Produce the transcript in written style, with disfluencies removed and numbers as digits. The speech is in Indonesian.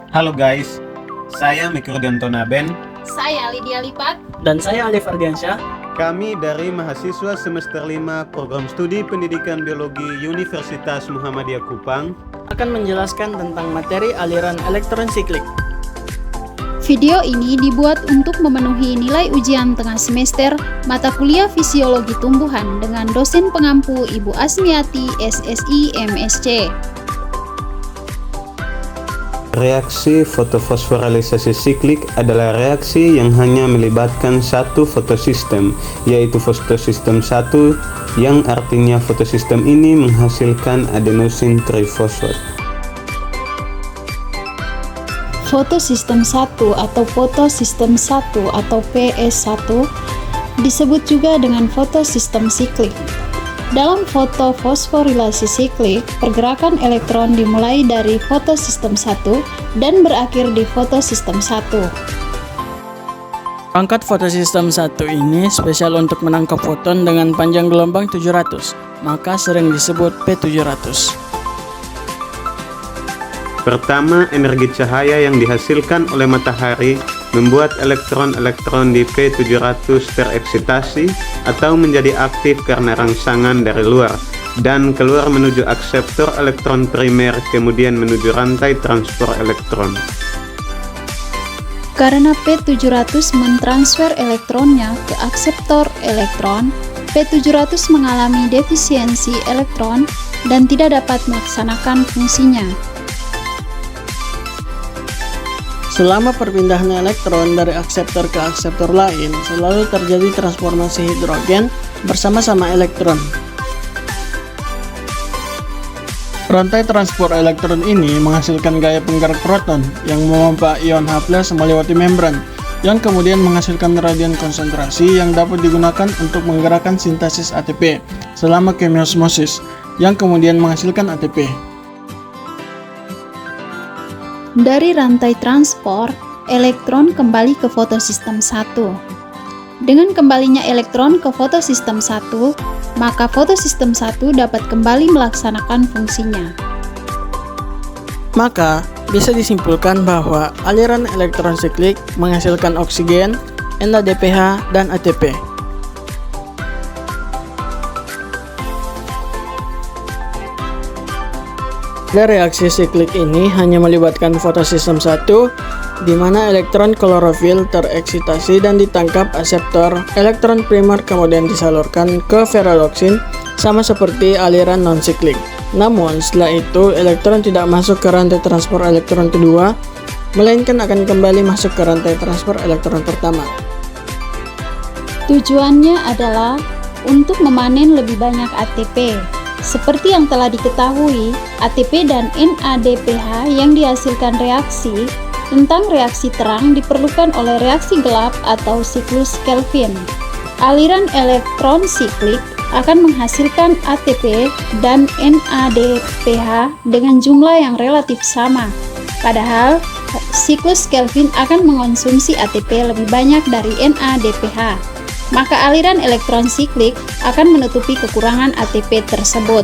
Halo guys, saya Mikro Naben. Saya Lydia Lipat. Dan saya Alif Ardiansyah. Kami dari mahasiswa semester 5 Program Studi Pendidikan Biologi Universitas Muhammadiyah Kupang Akan menjelaskan tentang materi aliran elektron siklik. Video ini dibuat untuk memenuhi nilai ujian tengah semester mata kuliah Fisiologi Tumbuhan dengan dosen pengampu Ibu Asmiati, SSI, MSc. Reaksi fotofosforalisasi siklik adalah reaksi yang hanya melibatkan satu fotosistem, yaitu fotosistem 1, yang artinya fotosistem ini menghasilkan adenosin trifosfat. Fotosistem 1 atau fotosistem 1 atau PS1 disebut juga dengan fotosistem siklik. Dalam fotofosforilasi siklik, pergerakan elektron dimulai dari fotosistem 1 dan berakhir di fotosistem 1. Perangkat fotosistem 1 ini spesial untuk menangkap foton dengan panjang gelombang 700, maka sering disebut P700. Pertama, energi cahaya yang dihasilkan oleh matahari membuat elektron-elektron di P700 tereksitasi atau menjadi aktif karena rangsangan dari luar dan keluar menuju akseptor elektron primer, kemudian menuju rantai transport elektron. Karena P700 mentransfer elektronnya ke akseptor elektron, P700 mengalami defisiensi elektron dan tidak dapat melaksanakan fungsinya. Selama perpindahan elektron dari akseptor ke akseptor lain, selalu terjadi transformasi hidrogen bersama-sama elektron. Rantai transport elektron ini menghasilkan gaya penggerak proton yang memompa ion H+ melewati membran, yang kemudian menghasilkan radian konsentrasi yang dapat digunakan untuk menggerakkan sintesis ATP selama kemiosmosis, yang kemudian menghasilkan ATP. Dari rantai transport, elektron kembali ke fotosistem 1. Dengan kembalinya elektron ke fotosistem 1, maka fotosistem 1 dapat kembali melaksanakan fungsinya. Maka, bisa disimpulkan bahwa aliran elektron siklik menghasilkan oksigen, NADPH, dan ATP. Reaksi siklik ini hanya melibatkan fotosistem 1, di mana elektron klorofil tereksitasi dan ditangkap akseptor elektron primer kemudian disalurkan ke ferrodoksin, sama seperti aliran non-siklik. Namun, setelah itu elektron tidak masuk ke rantai transport elektron kedua, melainkan akan kembali masuk ke rantai transport elektron pertama. Tujuannya adalah untuk memanen lebih banyak ATP. Seperti yang telah diketahui, ATP dan NADPH yang dihasilkan reaksi tentang reaksi terang diperlukan oleh reaksi gelap atau siklus Kelvin. Aliran elektron siklik akan menghasilkan ATP dan NADPH dengan jumlah yang relatif sama. Padahal, siklus Kelvin akan mengonsumsi ATP lebih banyak dari NADPH. Maka aliran elektron siklik akan menutupi kekurangan ATP tersebut.